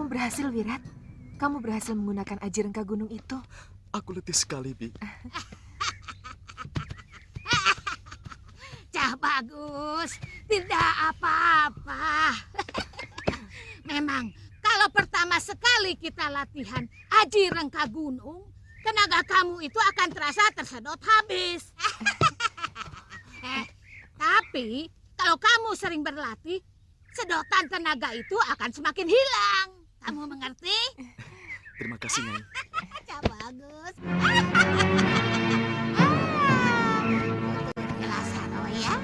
Berhasil, Wirat. Kamu berhasil menggunakan aji rengka gunung itu. Aku letih sekali, Bi. Cah bagus, tidak apa-apa. Memang, kalau pertama sekali kita latihan aji rengka gunung, tenaga kamu itu akan terasa tersedot habis. Tapi, kalau kamu sering berlatih, sedotan tenaga itu akan semakin hilang. Kamu mengerti? Terima kasih, Nyai. Cak bagus. Lasaro ya.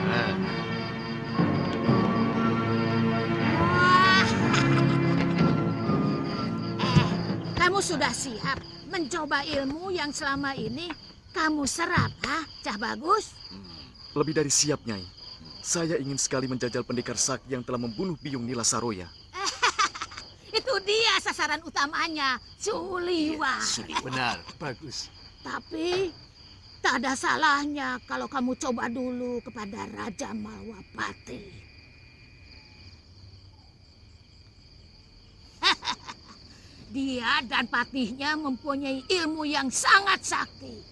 Wah. Kamu sudah siap mencoba ilmu yang selama ini kamu serap, Cah Bagus? Lebih dari siap, Nyai. Saya ingin sekali menjajal pendekar sakti yang telah membunuh Biung Nila Saroya. Itu dia sasaran utamanya, Suliwa. Benar, bagus. Tapi tak ada salahnya kalau kamu coba dulu kepada Raja Malwapati. Dia dan patihnya mempunyai ilmu yang sangat sakti.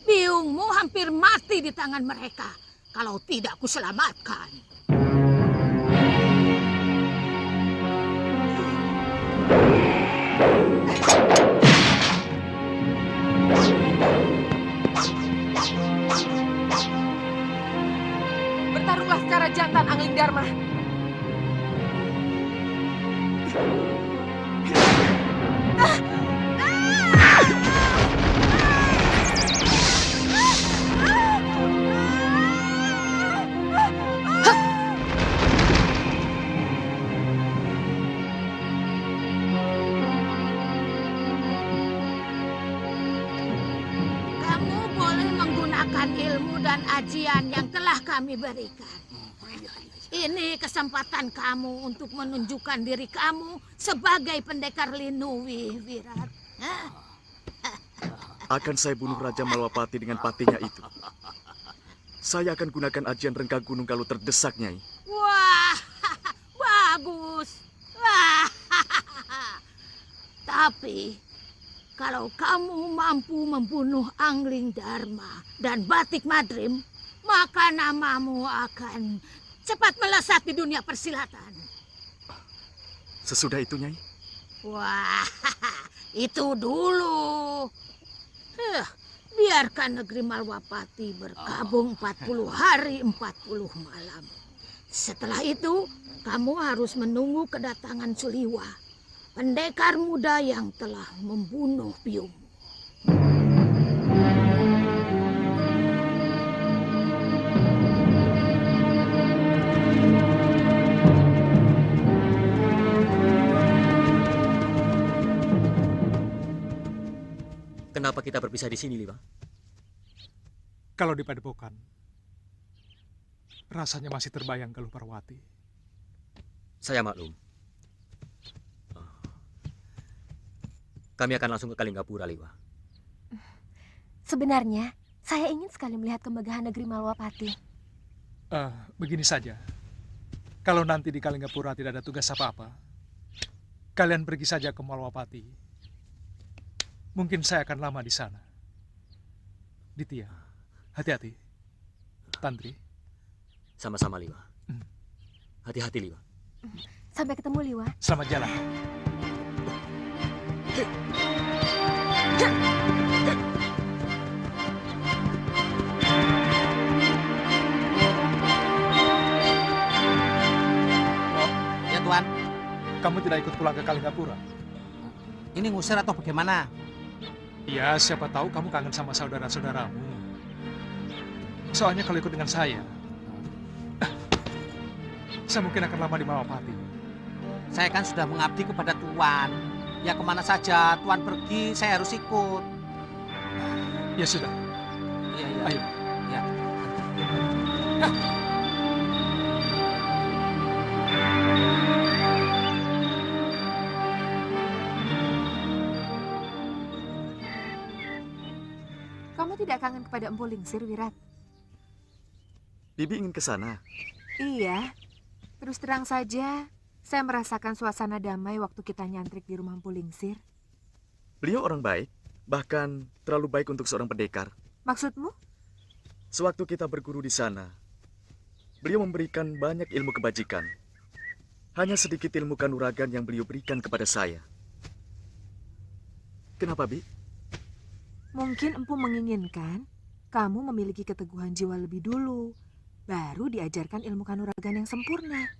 Biungmu hampir mati di tangan mereka kalau tidak kuselamatkan. Bertarunglah secara jantan, Angling Dharma. Kamu boleh menggunakan ilmu dan ajian yang telah kami berikan. Ini kesempatan kamu untuk menunjukkan diri kamu sebagai pendekar Linuwi, Wirat. Akan saya bunuh Raja Malwapati dengan patihnya itu. Saya akan gunakan ajian Rengka Gunung kalau terdesak, Nyai. Wah, bagus. Wah. Tapi, kalau kamu mampu membunuh Angling Dharma dan Batik Madrim, maka namamu akan cepat melesat di dunia persilatan. Sesudah itu, Nyai. Wah, itu dulu. Biarkan negeri Malwapati berkabung 40 hari 40 malam. Setelah itu, kamu harus menunggu kedatangan Suliwa, pendekar muda yang telah membunuh Biung. Kenapa kita berpisah di sini, Liwa? Kalau di Padepokan, rasanya masih terbayang Galuh Parwati. Saya maklum. Kami akan langsung ke Kalinggapura, Liwa. Sebenarnya, saya ingin sekali melihat kemegahan negeri Malwapati. Begini saja, kalau nanti di Kalinggapura tidak ada tugas apa-apa, kalian pergi saja ke Malwapati. Mungkin saya akan lama di sana. Ditya, hati-hati. Tantri. Sama-sama, Liwa. Hati-hati, Liwa. Sampai ketemu, Liwa. Selamat jalan. Ya, Tuan. Kamu tidak ikut pulang ke Kalinggapura? Ini ngusir atau bagaimana? Ya, siapa tahu kamu kangen sama saudara-saudaramu. Soalnya kalau ikut dengan saya mungkin akan lama di Malwapati. Saya kan sudah mengabdi kepada Tuan. Ya kemana saja Tuan pergi, saya harus ikut. Ya sudah, Iya, iya. ayo. Ya. Kamu tidak kangen kepada Empu Lingsir, Wirat? Bibi ingin ke sana. Iya. Terus terang saja, saya merasakan suasana damai waktu kita nyantrik di rumah Empu Lingsir. Beliau orang baik, bahkan terlalu baik untuk seorang pendekar. Maksudmu? Sewaktu kita berguru di sana, beliau memberikan banyak ilmu kebajikan. Hanya sedikit ilmu kanuragan yang beliau berikan kepada saya. Kenapa, Bi? Mungkin Empu menginginkan kamu memiliki keteguhan jiwa lebih dulu, baru diajarkan ilmu kanuragan yang sempurna.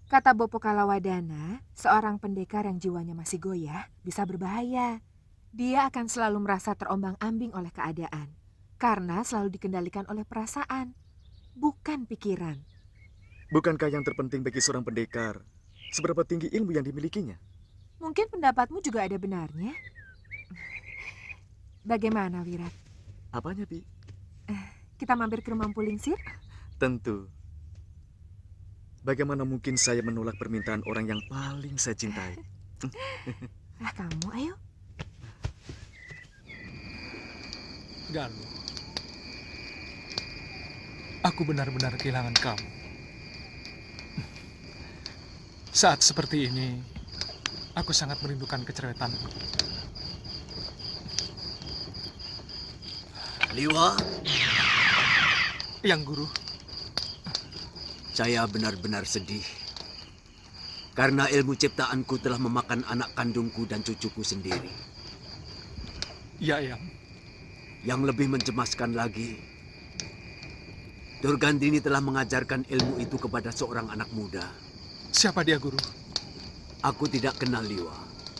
Kata Bopo Kalawadana, seorang pendekar yang jiwanya masih goyah bisa berbahaya. Dia akan selalu merasa terombang-ambing oleh keadaan, karena selalu dikendalikan oleh perasaan, bukan pikiran. Bukankah yang terpenting bagi seorang pendekar seberapa tinggi ilmu yang dimilikinya? Mungkin pendapatmu juga ada benarnya. Bagaimana, Wirat? Apanya, Bi? Kita mampir ke rumah Mpu Lingsir? Tentu. Bagaimana mungkin saya menolak permintaan orang yang paling saya cintai? Kamu, ayo. Galuh, aku benar-benar kehilangan kamu. Saat seperti ini, aku sangat merindukan kecerewetanmu. Liwa, Yang Guru, saya benar-benar sedih. Karena ilmu ciptaanku telah memakan anak kandungku dan cucuku sendiri. ya Yang. Yang lebih mencemaskan lagi, Durgandini telah mengajarkan ilmu itu kepada seorang anak muda. Siapa dia, Guru? Aku tidak kenal Liwa,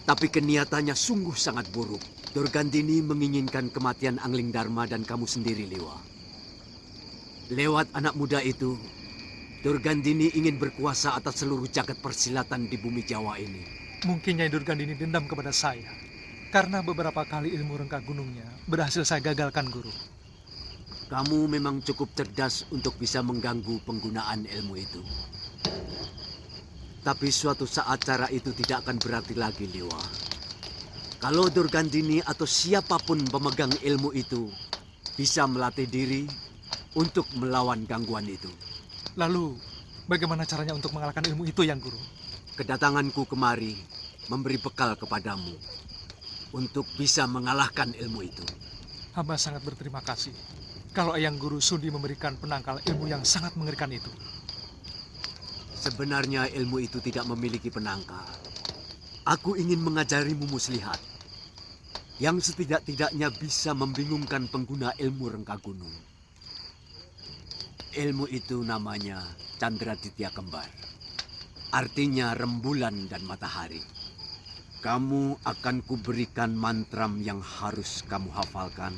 tapi keniatannya sungguh sangat buruk. Durgandini menginginkan kematian Angling Dharma dan kamu sendiri, Liwa. Lewat anak muda itu, Durgandini ingin berkuasa atas seluruh jagat persilatan di bumi Jawa ini. Mungkin Nyai Durgandini dendam kepada saya. Karena beberapa kali ilmu rengka gunungnya berhasil saya gagalkan, Guru. Kamu memang cukup cerdas untuk bisa mengganggu penggunaan ilmu itu. Tapi suatu saat cara itu tidak akan berarti lagi, Liwa. Kalau Durgandini atau siapapun pemegang ilmu itu bisa melatih diri untuk melawan gangguan itu. Lalu, bagaimana caranya untuk mengalahkan ilmu itu, Yang Guru? Kedatanganku kemari memberi bekal kepadamu untuk bisa mengalahkan ilmu itu. Hamba sangat berterima kasih kalau Yang Guru sudi memberikan penangkal ilmu yang sangat mengerikan itu. Sebenarnya ilmu itu tidak memiliki penangkal. Aku ingin mengajarimu muslihat yang setidak-tidaknya bisa membingungkan pengguna ilmu rengka gunung. Ilmu itu namanya Candraditya Kembar. Artinya rembulan dan matahari. Kamu akan kuberikan mantram yang harus kamu hafalkan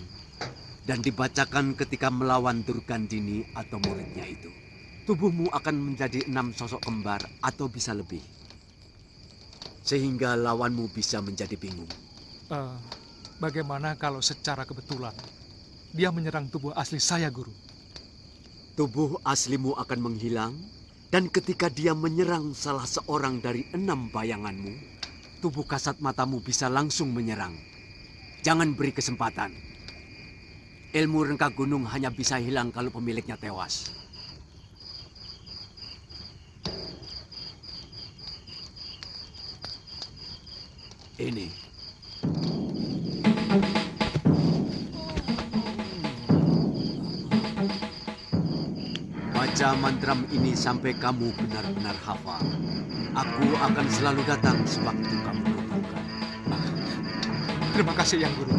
dan dibacakan ketika melawan Durgandini atau muridnya itu. Tubuhmu akan menjadi 6 sosok kembar atau bisa lebih. Sehingga lawanmu bisa menjadi bingung. Bagaimana kalau secara kebetulan dia menyerang tubuh asli saya, Guru? Tubuh aslimu akan menghilang dan ketika dia menyerang salah seorang dari 6 bayanganmu, tubuh kasat matamu bisa langsung menyerang. Jangan beri kesempatan. Ilmu rengka gunung hanya bisa hilang kalau pemiliknya tewas. Ini. Baca mantram ini sampai kamu benar-benar hafal. Aku akan selalu datang sewaktu kamu butuhkan. Terima kasih, Yang Guru.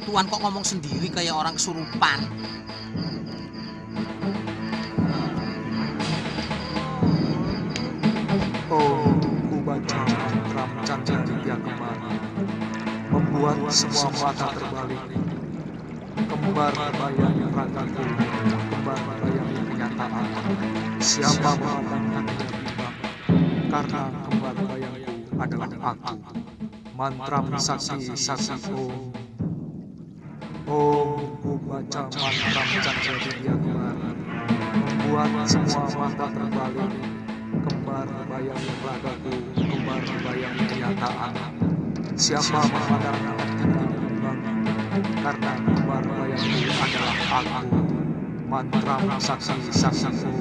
Tuan kok ngomong sendiri kayak orang kesurupan. Oh, ku baca mantram Candraditya Kembar, membuat semua mata terbalik. Kembar bayang ragaku, kembar bayang kenyataan. Siapa mengatakan bimbang, karena kembar bayangku adalah aku. Mantram saksi Om. Om, ku baca mantram Candraditya Kembar, membuat semua mata terbalik. Kembar bayang ragaku, kembar bayang kenyataan. Siapa memandang bimbang, karena kembar bayangku adalah aku. Mantram saksi Om.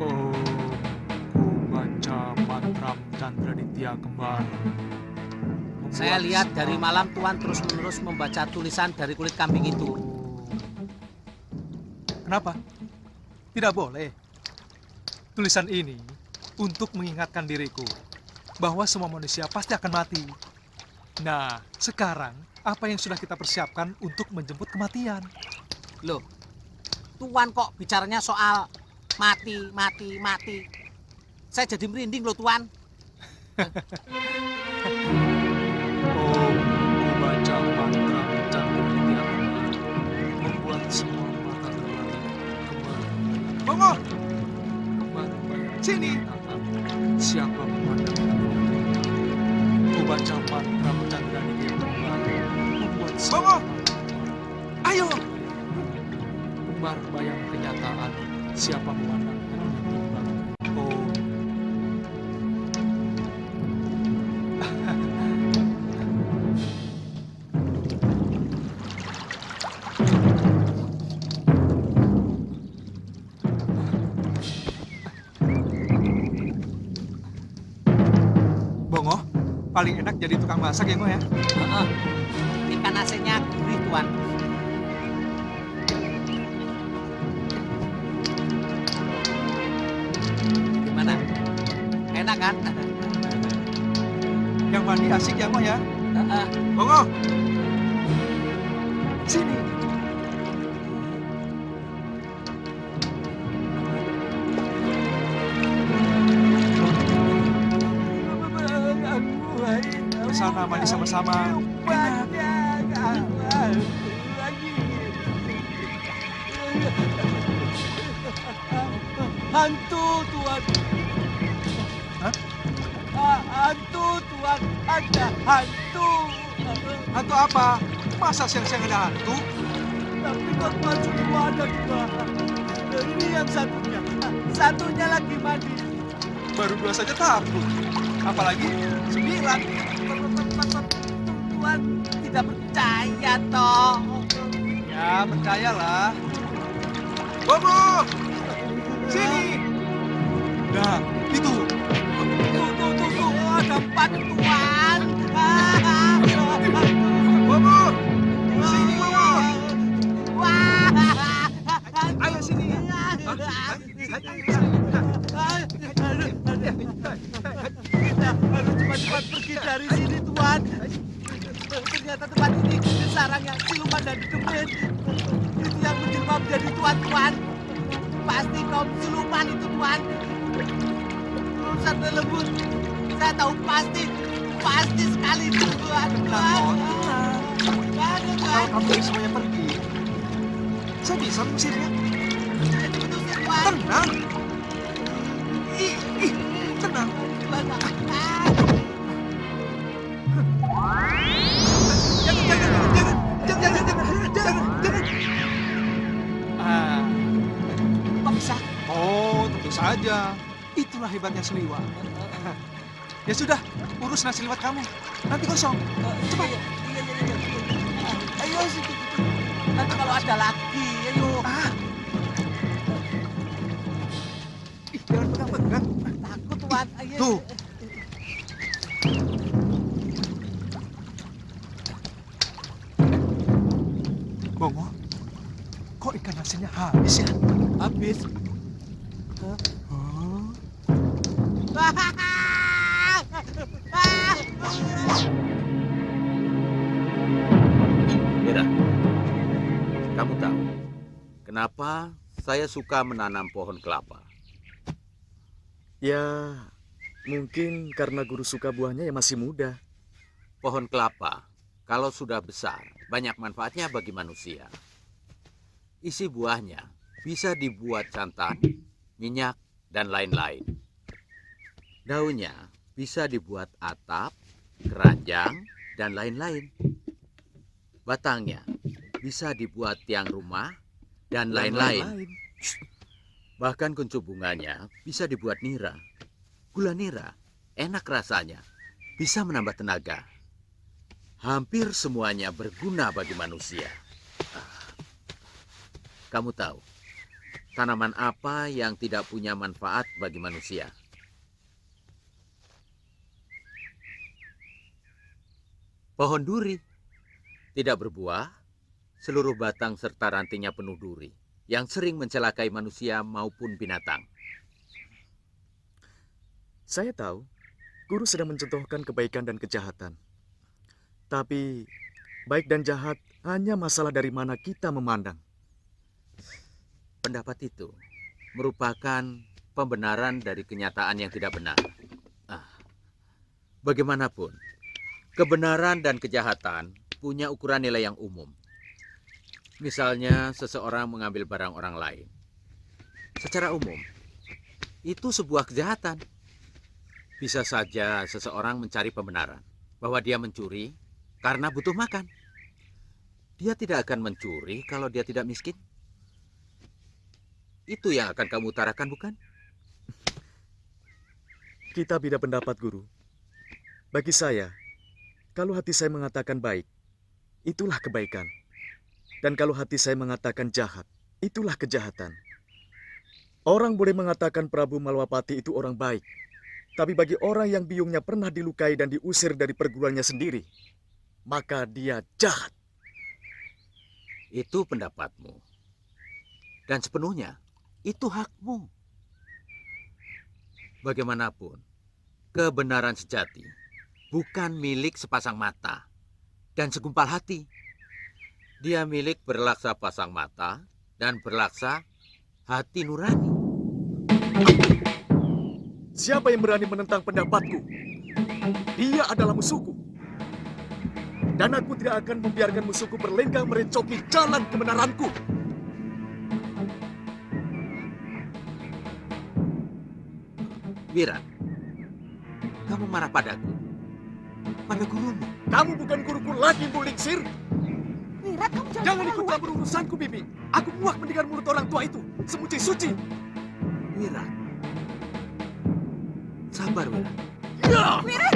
Oh, ku baca mantram Candraditya Kembar. Saya lihat dari malam Tuan terus-menerus membaca tulisan dari kulit kambing itu. Kenapa? Tidak boleh. Tulisan ini untuk mengingatkan diriku bahwa semua manusia pasti akan mati. Nah, sekarang apa yang sudah kita persiapkan untuk menjemput kematian? Loh, Tuan kok bicaranya soal mati, mati, mati. Saya jadi merinding loh, Tuan. Om, ku baca mantra mencangkuk di hati, membuat semua mata terlari kembali. Bongo! Kembali. Sini! Siapa memandang? Ku baca mantra mencangkuk di kembali, membuat semua. Bongo! Ayo! Kembar bayang kenyataan, siapa memandang? Oh. Bongo, paling enak jadi tukang masak ya, Ngo ya? Heeh. Ikan asinnya gurih, Tuan. Gimana? Enak kan? Yang mandi asik ya, Ngo ya? Heeh. Bongo! Sini! Bersama mandi sama-sama. Enak. Hantu, Tuan. Hah? Hantu, Tuan. Ada hantu. Hantu apa? Masa siang-siang ada hantu? Tapi kok baju dua ada dua. Ini yang satunya. Satunya lagi mandi. Baru 2 saja takut. Apalagi 9. Tuan tidak percaya, toh. Ya, percayalah. Bongo! Sini! Nah, itu. Tuh. Ada 4, Tuan. Bongo! Sini, Bongo! Wah. Ayo sini. Kita harus cepat-cepat pergi dari sini, Tuan. Ternyata tempat ini sarangnya siluman dan demit. Itu yang menjelma menjadi Tuan. Pasti kaum siluman itu, Tuan. Urusan lembut. Saya tahu pasti sekali itu, Tuan. Kalau kamu ingin semuanya pergi, saya bisa mengusirnya. Tenang. Tenang. Jangan. Kok bisa? Oh, tentu saja. Itulah hebatnya Seliwak. Ya sudah, urus nasi liwet kamu. Nanti kosong. Cepat. Iya. Ayo, situ. Nanti kalau ada lagi, ayo. Jangan pegang-pegang. Takut, Tuan. Ayo. Tuh. Bongo, kok ikan asinnya habis ya? Habis. Mira, kamu tahu kenapa saya suka menanam pohon kelapa? Ya, mungkin karena guru suka buahnya yang masih muda. Pohon kelapa, kalau sudah besar, banyak manfaatnya bagi manusia. Isi buahnya bisa dibuat santan, minyak, dan lain-lain. Daunnya bisa dibuat atap, keranjang, dan lain-lain. Batangnya bisa dibuat tiang rumah, dan lain-lain. Bahkan kuncup bunganya bisa dibuat nira. Gula nira, enak rasanya, bisa menambah tenaga. Hampir semuanya berguna bagi manusia. Kamu tahu, tanaman apa yang tidak punya manfaat bagi manusia? Pohon duri. Tidak berbuah, seluruh batang serta rantingnya penuh duri, yang sering mencelakai manusia maupun binatang. Saya tahu, guru sedang mencontohkan kebaikan dan kejahatan. Tapi baik dan jahat hanya masalah dari mana kita memandang. Pendapat itu merupakan pembenaran dari kenyataan yang tidak benar. Bagaimanapun, kebenaran dan kejahatan punya ukuran nilai yang umum. Misalnya, seseorang mengambil barang orang lain. Secara umum, itu sebuah kejahatan. Bisa saja seseorang mencari pembenaran bahwa dia mencuri karena butuh makan. Dia tidak akan mencuri kalau dia tidak miskin. Itu yang akan kamu utarakan, bukan? Kita beda pendapat, Guru. Bagi saya, kalau hati saya mengatakan baik, itulah kebaikan. Dan kalau hati saya mengatakan jahat, itulah kejahatan. Orang boleh mengatakan Prabu Malwapati itu orang baik. Tapi bagi orang yang biungnya pernah dilukai dan diusir dari perguruannya sendiri, maka dia jahat. Itu pendapatmu. Dan sepenuhnya, itu hakmu. Bagaimanapun, kebenaran sejati bukan milik sepasang mata dan segumpal hati. Dia milik berlaksa pasang mata dan berlaksa hati nurani. Siapa yang berani menentang pendapatku? Dia adalah musuhku. Dan aku tidak akan membiarkan musuhku berlenggang merencoki jalan kebenaranku. Wiran, kamu marah padaku? Pada gurumu? Kamu bukan guruku lagi, Bu Lingsir. Wirat, kamu Jangan ikut campur urusanku, Bibi. Aku muak mendengar mulut orang tua itu. Semuci-suci. Wiran. Sabar, Wiran. Ya! Wirat!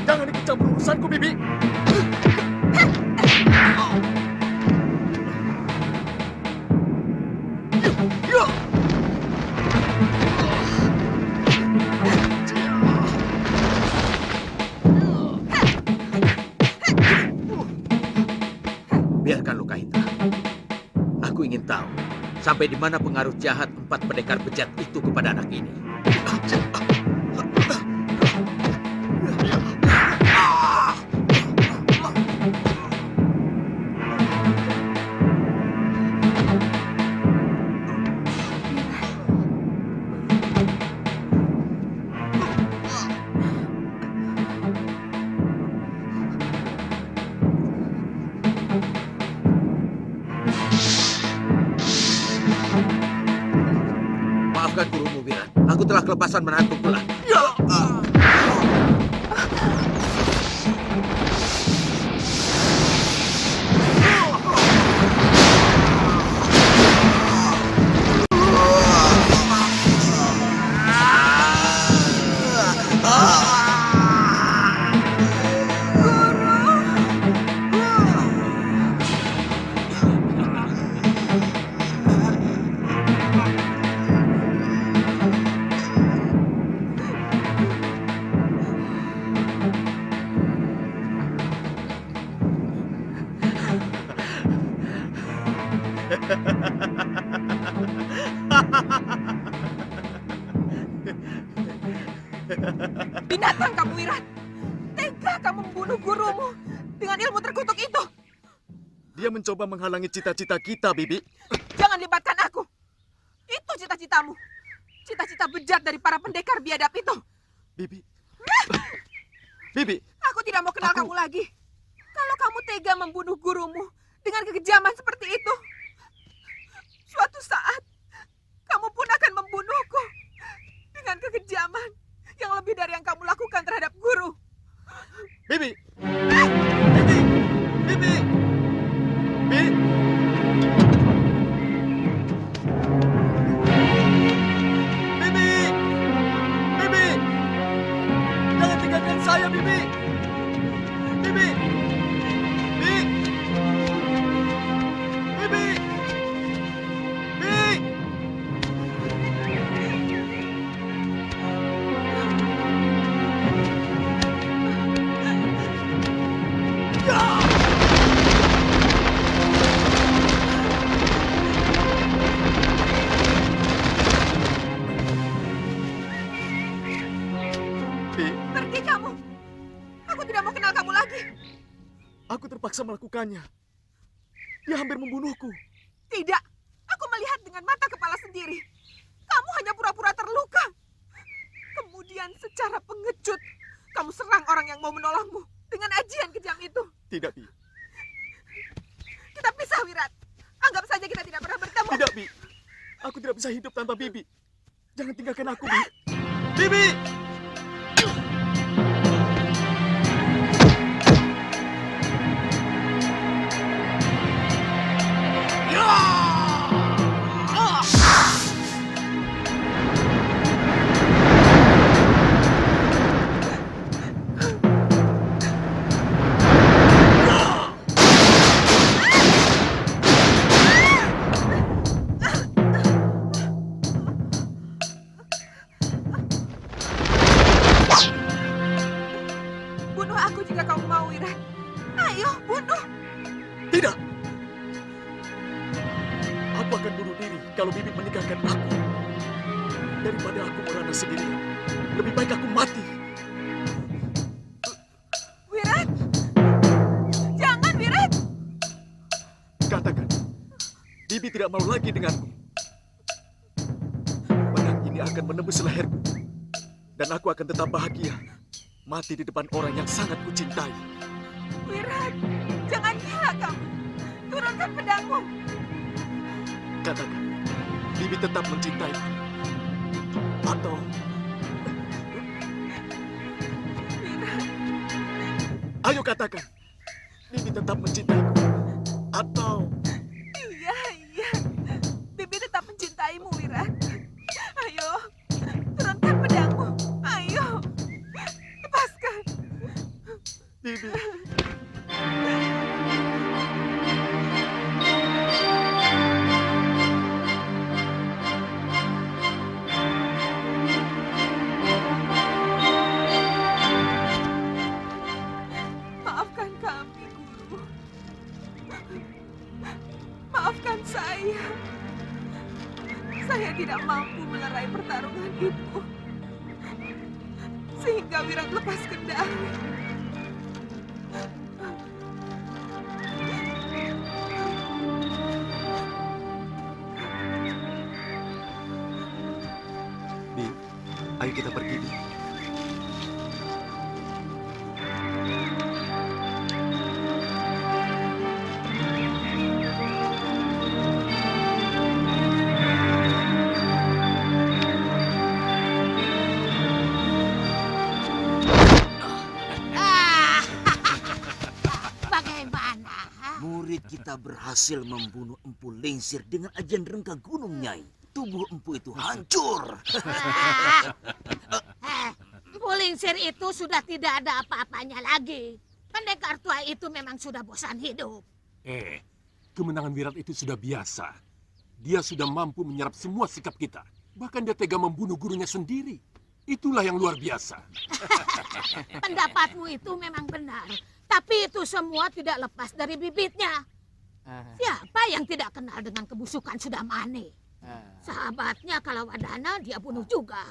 Jangan ikut campur urusanku, Bibi. Biarkan luka itu. Aku ingin tahu sampai di mana pengaruh jahat 4 pendekar bejat itu kepada anak ini. Maafkan gurumu, Wiran. Aku telah kelepasan menantu pula. Binatang kamu, Wirat. Tega kamu membunuh gurumu dengan ilmu terkutuk itu. Dia mencoba menghalangi cita-cita kita, Bibi. Jangan libatkan aku. Itu cita-citamu. Cita-cita bejat dari para pendekar biadab itu. Bibi. Bibi. Aku tidak mau kenal kamu lagi. Kalau kamu tega membunuh gurumu dengan kekejaman seperti itu, suatu saat kamu pun akan membunuhku dengan kekejaman yang lebih dari yang kamu lakukan terhadap guru. Bibi. Bibi. Bibi. Bibi. Bibi. Bibi. Jangan tinggalkan saya, Bibi. Bibi. terpaksa melakukannya. Dia hampir membunuhku. Tidak, aku melihat dengan mata kepala sendiri. Kamu hanya pura-pura terluka. Kemudian secara pengecut, kamu serang orang yang mau menolongmu dengan ajian kejam itu. Tidak, Bi. Kita pisah, Wirat. Anggap saja kita tidak pernah bertemu. Tidak, Bi. Aku tidak bisa hidup tanpa Bibi. Jangan tinggalkan aku, Bi. Bibi! Bunuh aku jika kamu mau, Wirat. Ayo, bunuh. Tidak! Aku akan bunuh diri kalau Bibi meninggalkan aku. Daripada aku merana sendirian, lebih baik aku mati. Wirat! Jangan, Wirat! Katakan, Bibi tidak mau lagi denganku. Pedang ini akan menembus leherku. Dan aku akan tetap bahagia. Mati di depan orang yang sangat kucintai. Wirat, jangan gila kamu. Turunkan pedangmu. Katakan, Bibi tetap mencintaiku. Atau Wirat, ayo katakan, Bibi tetap mencintaiku. Atau iya. Bibi tetap mencintaimu, Wirat. Ayo, turunkan pedangmu. Ayo, lepaskan. Bibi. Maafkan kami, Guru. Maafkan saya. Saya tidak mampu melerai pertarungan itu. Sehingga Wirat lepas kendali. Bi, ayo kita pergi, Bi. Bagaimana? Murid kita berhasil membunuh Empu Lingsir dengan ajian rengka gunung, Nyai. Tubuh Empu itu hancur. Empu Lingsir itu sudah tidak ada apa-apanya lagi. Pendekar tua itu memang sudah bosan hidup. Kemenangan Wirat itu sudah biasa. Dia sudah mampu menyerap semua sikap kita. Bahkan dia tega membunuh gurunya sendiri. Itulah yang luar biasa. Pendapatmu itu memang benar. Tapi itu semua tidak lepas dari bibitnya. Siapa yang tidak kenal dengan kebusukan Sudamane? Sahabatnya Kalawadana dia bunuh juga.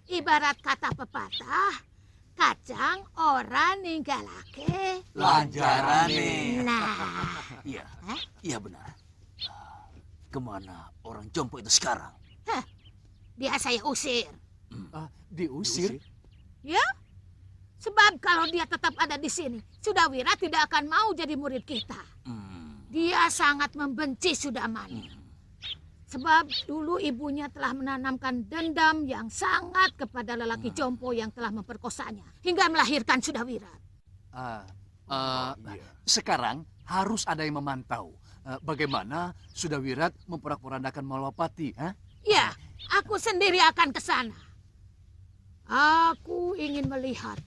Ibarat kata pepatah, kacang ora ninggalake Lanjarane. Nah, Iya benar. Kemana orang jompo itu sekarang? dia saya usir. Diusir? Ya? Sebab kalau dia tetap ada di sini, Sudawira tidak akan mau jadi murid kita. Dia sangat membenci Sudamane. Sebab dulu ibunya telah menanamkan dendam yang sangat kepada lelaki jompo yang telah memperkosanya. Hingga melahirkan Sudawira. Sekarang harus ada yang memantau. Bagaimana Sudawirat memporak-porandakan Malwapati? Ya, aku sendiri akan ke sana. Aku ingin melihat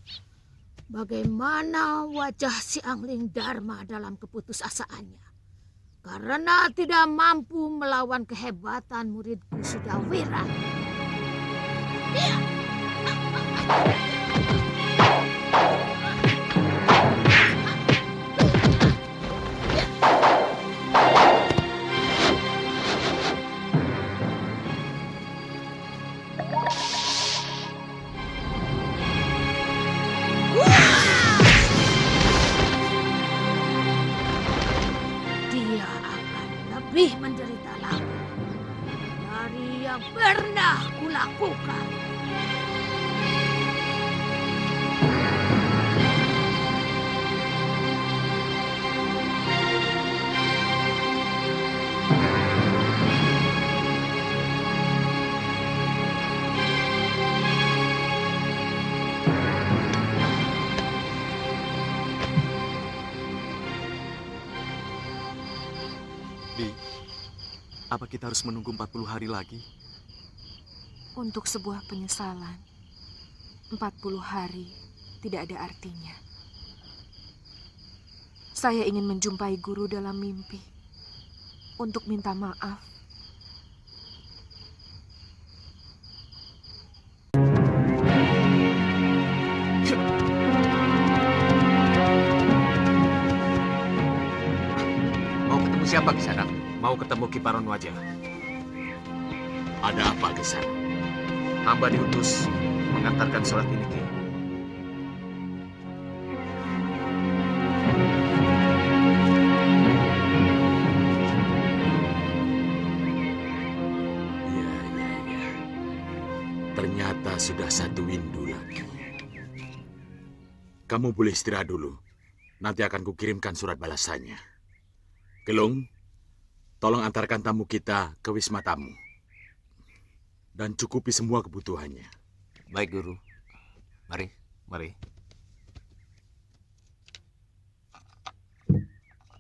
bagaimana wajah si Angling Dharma dalam keputusasaannya. Karena tidak mampu melawan kehebatan muridku Sudawira. Iya. lebih menderita lagi dari yang pernah kulakukan. Bi, apa kita harus menunggu 40 hari lagi? Untuk sebuah penyesalan, 40 hari tidak ada artinya. Saya ingin menjumpai guru dalam mimpi untuk minta maaf. Mau ketemu siapa di sana? Mau ketemu Kiparon Wajah. Ada apa di sana? Hamba diutus mengantarkan surat ini, Ki. Ya. Ternyata sudah satu windu lagi. Kamu boleh istirahat dulu. Nanti akan kukirimkan surat balasannya. Gelung, tolong antarkan tamu kita ke wisma tamu. Dan cukupi semua kebutuhannya. Baik, Guru. Mari.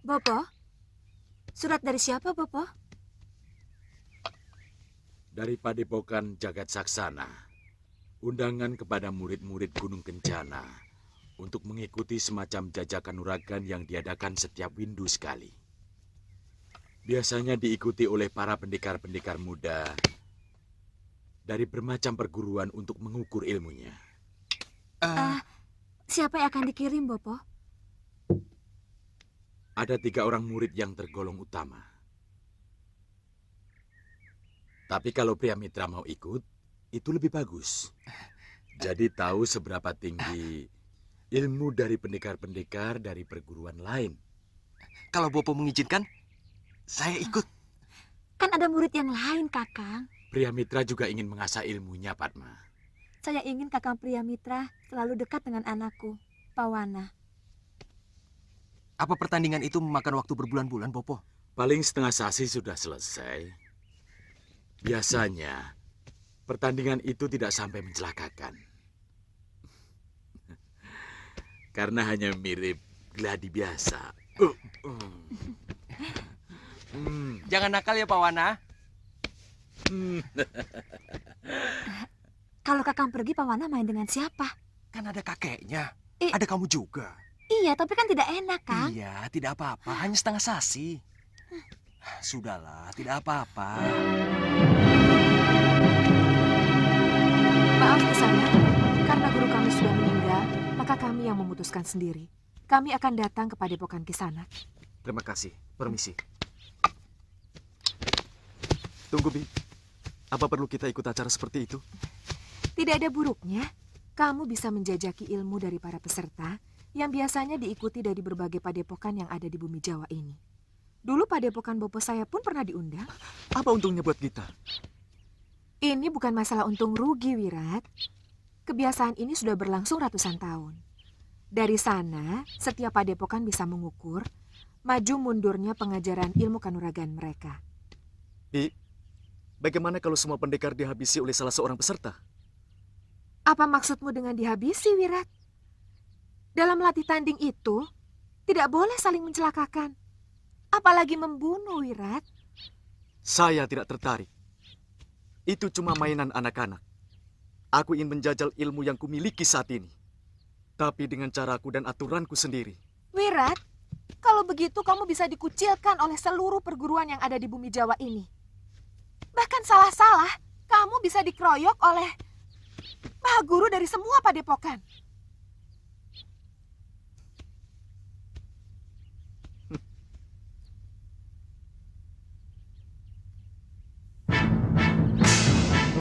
Bopo? Surat dari siapa, Bopo? Dari Padepokan Jagat Saksana, undangan kepada murid-murid Gunung Kencana untuk mengikuti semacam jajakan uragan yang diadakan setiap windu sekali. Biasanya diikuti oleh para pendekar-pendekar muda dari bermacam perguruan untuk mengukur ilmunya. Siapa yang akan dikirim, Bopo? Ada 3 orang murid yang tergolong utama. Tapi kalau Pria Mitra mau ikut, itu lebih bagus. Jadi tahu seberapa tinggi ilmu dari pendekar-pendekar dari perguruan lain. Kalau Bopo mengizinkan, saya ikut. Kan ada murid yang lain, Kakang. Pria Mitra juga ingin mengasah ilmunya, Padma. Saya ingin Kakang Pria Mitra selalu dekat dengan anakku, Pawana. Apa pertandingan itu memakan waktu berbulan-bulan, Bopo? Paling setengah sasi sudah selesai. Biasanya, pertandingan itu tidak sampai mencelakakan. Karena hanya mirip gladi biasa. Jangan nakal ya, Pawana. Kalau Kakang pergi, Pawana main dengan siapa? Kan ada kakeknya. Ada kamu juga. Iya, tapi kan tidak enak, Kang. Iya, tidak apa-apa. Hanya setengah sasi. Sudahlah, tidak apa-apa. Maaf Kisana, karena guru kami sudah meninggal, maka kami yang memutuskan sendiri. Kami akan datang ke Padepokan Kisana. Terima kasih. Permisi. Tunggu, Bi. Apa perlu kita ikut acara seperti itu? Tidak ada buruknya. Kamu bisa menjajaki ilmu dari para peserta yang biasanya diikuti dari berbagai padepokan yang ada di bumi Jawa ini. Dulu padepokan Bopo saya pun pernah diundang. Apa untungnya buat kita? Ini bukan masalah untung rugi, Wirat. Kebiasaan ini sudah berlangsung ratusan tahun. Dari sana, setiap padepokan bisa mengukur maju mundurnya pengajaran ilmu kanuragan mereka. Bi, bagaimana kalau semua pendekar dihabisi oleh salah seorang peserta? Apa maksudmu dengan dihabisi, Wirat? Dalam latih tanding itu, tidak boleh saling mencelakakan. Apalagi membunuh, Wirat. Saya tidak tertarik. Itu cuma mainan anak-anak. Aku ingin menjajal ilmu yang kumiliki saat ini. Tapi dengan caraku dan aturanku sendiri. Wirat, kalau begitu kamu bisa dikucilkan oleh seluruh perguruan yang ada di bumi Jawa ini. Bahkan salah-salah, kamu bisa dikeroyok oleh Maha Guru dari semua padepokan.